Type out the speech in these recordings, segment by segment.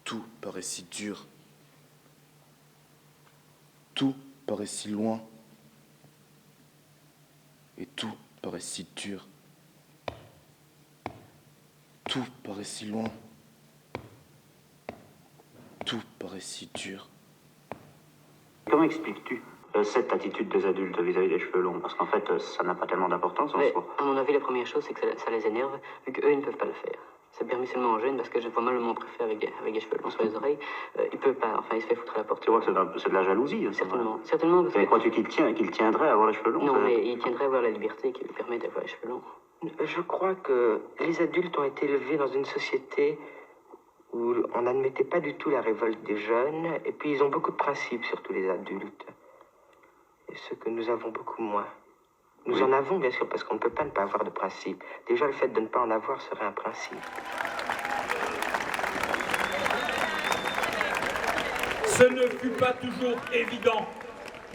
Tout paraît si dur. Tout paraît si loin. Et tout paraît si dur. Tout paraît si loin. Tout paraît si dur. Comment expliques-tu cette attitude des adultes vis-à-vis des cheveux longs? Parce qu'en fait, ça n'a pas tellement d'importance en soi. À mon avis, la première chose, c'est que ça les énerve, vu qu'eux, ils ne peuvent pas le faire. C'est permis seulement aux jeunes, parce que je vois mal mon préfet avec des cheveux longs sur les oreilles. Il peut pas, enfin, il se fait foutre à la porte. Tu vois que c'est de la jalousie. Certainement, certainement. Mais crois-tu qu'il tiendrait à avoir les cheveux longs? Non, mais il tiendrait à avoir la liberté qui lui permet d'avoir les cheveux longs. Je crois que les adultes ont été élevés dans une société où on n'admettait pas du tout la révolte des jeunes, et puis ils ont beaucoup de principes, surtout les adultes. Et ce que nous avons beaucoup moins. Nous en avons, bien sûr, parce qu'on ne peut pas ne pas avoir de principes. Déjà, le fait de ne pas en avoir serait un principe. Ce ne fut pas toujours évident.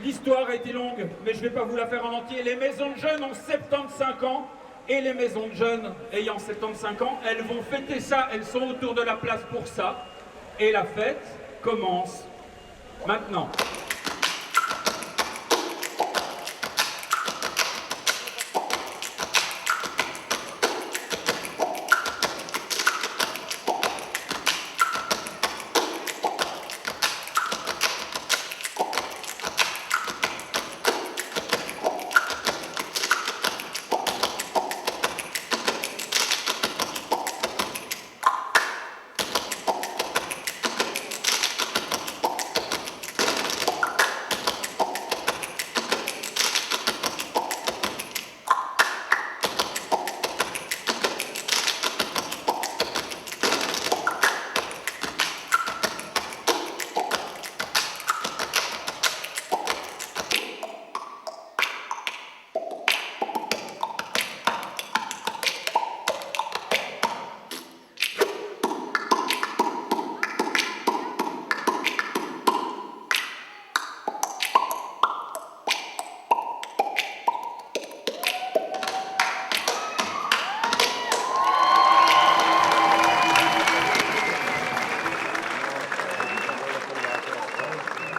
L'histoire a été longue, mais je ne vais pas vous la faire en entier. Les maisons de jeunes ont 75 ans, et les maisons de jeunes ayant 75 ans, elles vont fêter ça, elles sont autour de la place pour ça. Et la fête commence maintenant.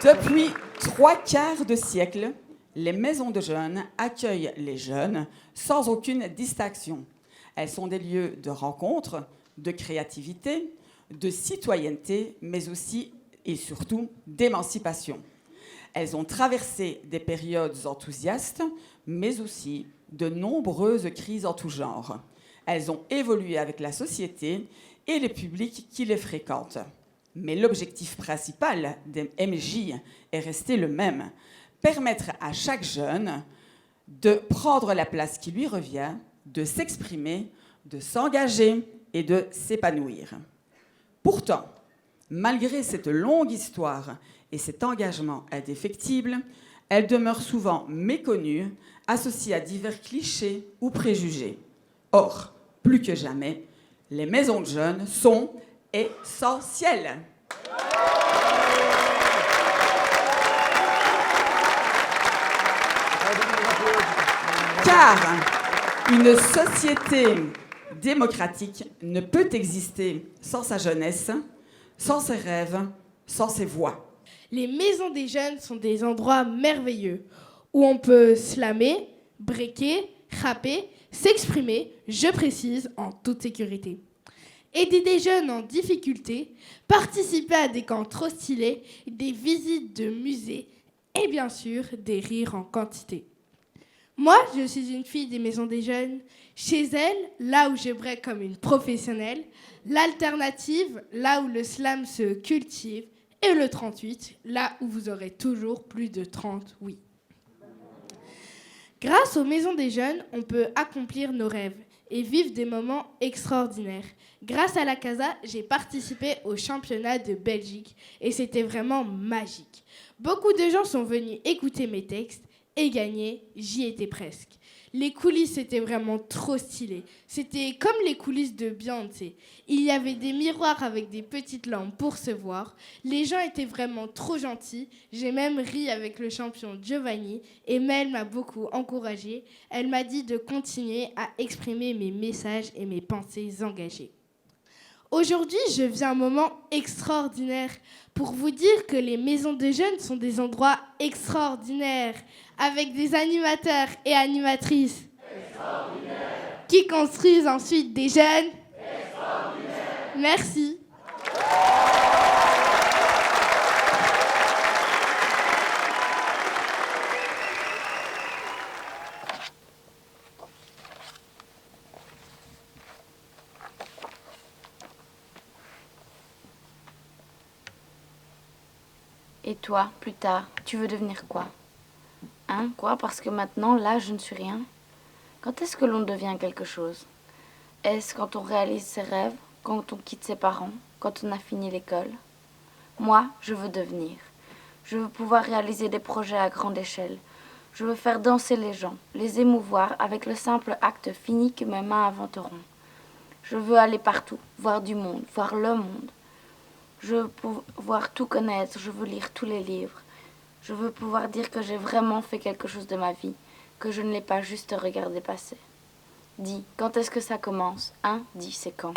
Depuis 3/4 de siècle, les maisons de jeunes accueillent les jeunes sans aucune distinction. Elles sont des lieux de rencontre, de créativité, de citoyenneté, mais aussi et surtout d'émancipation. Elles ont traversé des périodes enthousiastes, mais aussi de nombreuses crises en tout genre. Elles ont évolué avec la société et les publics qui les fréquentent. Mais l'objectif principal des MJ est resté le même, permettre à chaque jeune de prendre la place qui lui revient, de s'exprimer, de s'engager et de s'épanouir. Pourtant, malgré cette longue histoire et cet engagement indéfectible, elle demeure souvent méconnue, associée à divers clichés ou préjugés. Or, plus que jamais, les maisons de jeunes sont essentielles. Car une société démocratique ne peut exister sans sa jeunesse, sans ses rêves, sans ses voix. Les maisons des jeunes sont des endroits merveilleux où on peut slammer, breaker, rapper, s'exprimer, je précise, en toute sécurité. Aider des jeunes en difficulté, participer à des camps trop stylés, des visites de musées et bien sûr des rires en quantité. Moi, je suis une fille des maisons des jeunes. Chez elles, là où je break comme une professionnelle, l'alternative, là où le slam se cultive, et le 38, là où vous aurez toujours plus de 30 oui. Grâce aux maisons des jeunes, on peut accomplir nos rêves et vivre des moments extraordinaires. Grâce à la Casa, j'ai participé au championnat de Belgique et c'était vraiment magique. Beaucoup de gens sont venus écouter mes textes et gagner, j'y étais presque. Les coulisses étaient vraiment trop stylées. C'était comme les coulisses de Beyoncé. Il y avait des miroirs avec des petites lampes pour se voir. Les gens étaient vraiment trop gentils. J'ai même ri avec le champion Giovanni et Mel m'a beaucoup encouragée. Elle m'a dit de continuer à exprimer mes messages et mes pensées engagées. Aujourd'hui, je vis un moment extraordinaire pour vous dire que les maisons de jeunes sont des endroits extraordinaires, avec des animateurs et animatrices qui construisent ensuite des jeunes. Merci. Et toi, plus tard, tu veux devenir quoi? Hein, quoi? Parce que maintenant, là, je ne suis rien. Quand est-ce que l'on devient quelque chose? Est-ce quand on réalise ses rêves, quand on quitte ses parents, quand on a fini l'école? Moi, je veux devenir. Je veux pouvoir réaliser des projets à grande échelle. Je veux faire danser les gens, les émouvoir avec le simple acte fini que mes mains inventeront. Je veux aller partout, voir du monde, voir le monde. Je veux pouvoir tout connaître, je veux lire tous les livres. Je veux pouvoir dire que j'ai vraiment fait quelque chose de ma vie, que je ne l'ai pas juste regardé passer. Dis, quand est-ce que ça commence? Hein? Dis, c'est quand?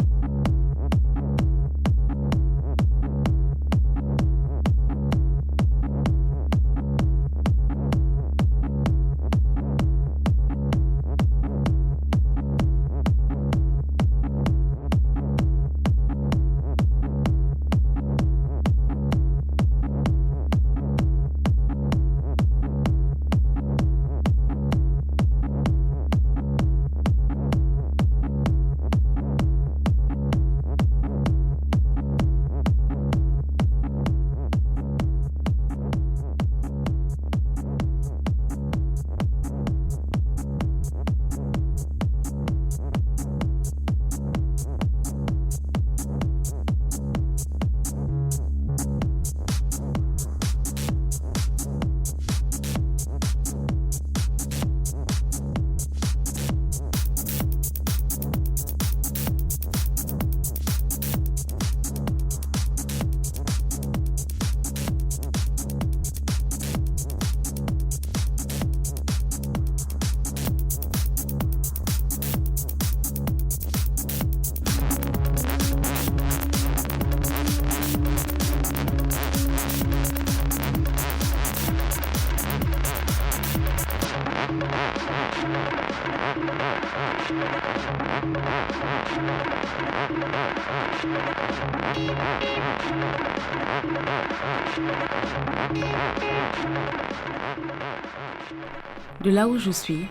De là où je suis,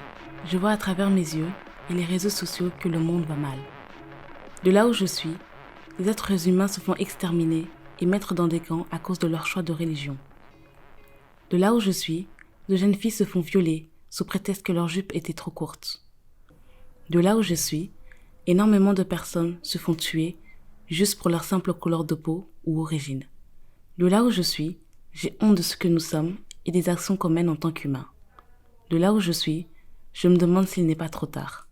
je vois à travers mes yeux et les réseaux sociaux que le monde va mal. De là où je suis, les êtres humains se font exterminer et mettre dans des camps à cause de leur choix de religion. De là où je suis, de jeunes filles se font violer sous prétexte que leur jupe était trop courte. De là où je suis, énormément de personnes se font tuer juste pour leur simple couleur de peau ou origine. De là où je suis, j'ai honte de ce que nous sommes et des actions qu'on mène en tant qu'humains. De là où je suis, je me demande s'il n'est pas trop tard.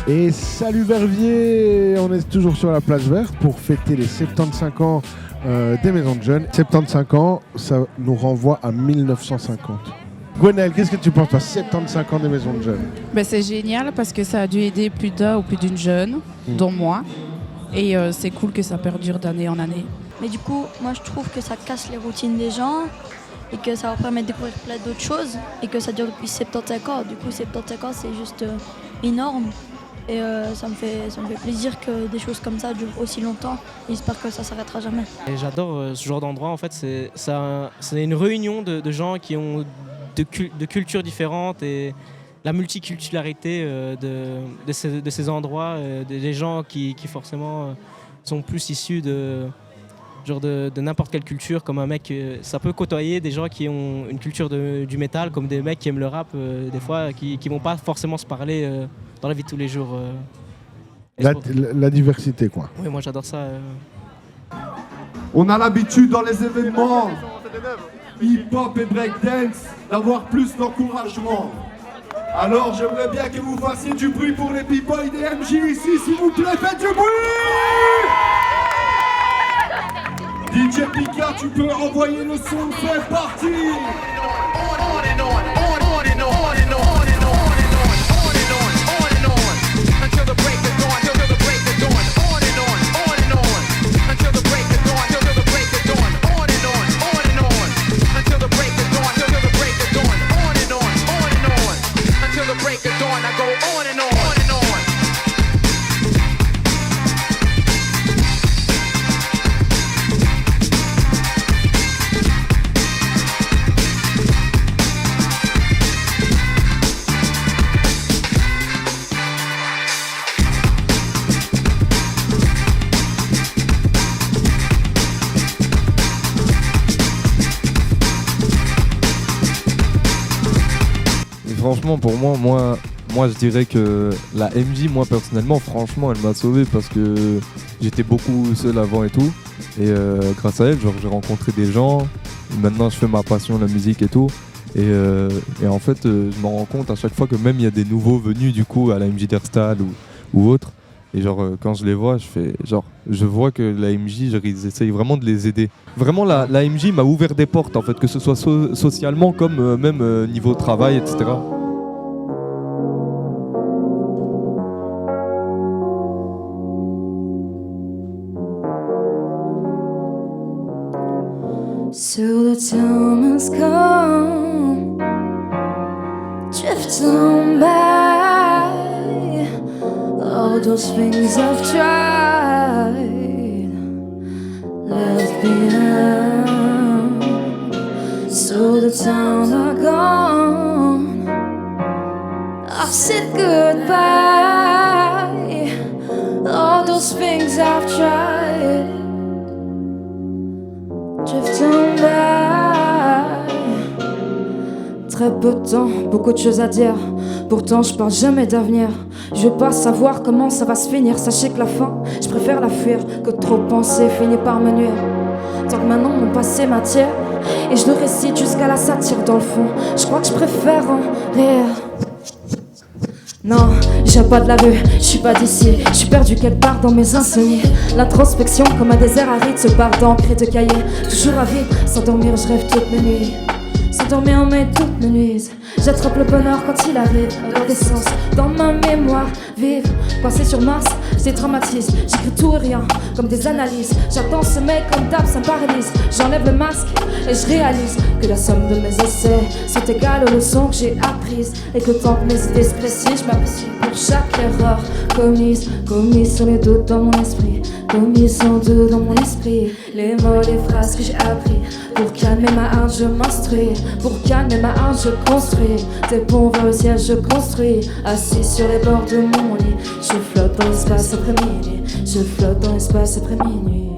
Et salut Verviers, on est toujours sur la place verte pour fêter les 75 ans des maisons de jeunes. 75 ans, ça nous renvoie à 1950. Gwenaëlle, qu'est-ce que tu penses, toi, 75 ans des maisons de jeunes? C'est génial parce que ça a dû aider plus d'un ou plus d'une jeune, dont moi. Et c'est cool que ça perdure d'année en année. Mais du coup, moi je trouve que ça casse les routines des gens et que ça leur permet de découvrir plein d'autres choses et que ça dure depuis 75 ans. Du coup, 75 ans, c'est juste énorme. Et ça me fait plaisir que des choses comme ça durent aussi longtemps. Et j'espère que ça s'arrêtera jamais. Et j'adore ce genre d'endroit. En fait, c'est une réunion de gens qui ont de cultures différentes et la multiculturalité de ces endroits, des gens qui forcément sont plus issus de n'importe quelle culture, comme un mec, ça peut côtoyer des gens qui ont une culture du métal, comme des mecs qui aiment le rap, des fois, qui vont pas forcément se parler dans la vie de tous les jours. La diversité, quoi. Oui, moi j'adore ça. On a l'habitude dans les événements hip-hop et breakdance, d'avoir plus d'encouragement. Alors j'aimerais bien que vous fassiez du bruit pour les b-boys des MJ ici, s'il vous plaît, faites du bruit! DJ Pika, tu peux envoyer le son, c'est parti! Franchement, pour moi je dirais que la MJ, moi personnellement, franchement, elle m'a sauvé parce que j'étais beaucoup seul avant et tout. Et grâce à elle, genre, j'ai rencontré des gens. Maintenant, je fais ma passion, la musique et tout. Et en fait, je me rends compte à chaque fois que même il y a des nouveaux venus du coup à la MJ d'Herstal ou autre. Et genre, quand je les vois, je vois que la MJ, ils essayent vraiment de les aider. Vraiment, la MJ m'a ouvert des portes, en fait, que ce soit socialement comme même niveau travail, etc. So the time has come, drift on by. All those things I've tried, left behind. So the time are gone, I've said goodbye. All those things I've tried, drift on by. Très peu de temps, beaucoup de choses à dire. Pourtant je parle jamais d'avenir. Je veux pas savoir comment ça va se finir. Sachez que la fin, je préfère la fuir que trop penser finit par me nuire. Tant que maintenant mon passé m'attire et je le récite jusqu'à la satire dans le fond. Je crois que je préfère en rire. Non, je viens pas de la rue, je suis pas d'ici. Je suis perdu quelque part dans mes insomnies. L'introspection comme un désert aride se part d'encre et de cahiers. Toujours à vide, sans dormir je rêve toutes mes nuits. Sans dormir en mai toutes mes nuits. J'attrape le bonheur quand il arrive. L'essence dans ma mémoire vive. Coincé sur Mars, je dédramatise. J'écris tout et rien, comme des analyses. J'attends ce mec comme d'hab, ça me paralyse. J'enlève le masque et je réalise que la somme de mes essais sont égales aux leçons que j'ai apprises. Et que tant que mes idées se précisent, je m'apprécie pour chaque erreur commise. Commise sur les doutes dans mon esprit. Commise sans doute dans mon esprit. Les mots, les phrases que j'ai appris. Pour calmer ma harte, je m'instruis. Pour calmer ma harte, je construis. Des ponts vers le ciel, je construis. Assis sur les bords de mon lit, je flotte dans l'espace après minuit. Je flotte dans l'espace après minuit.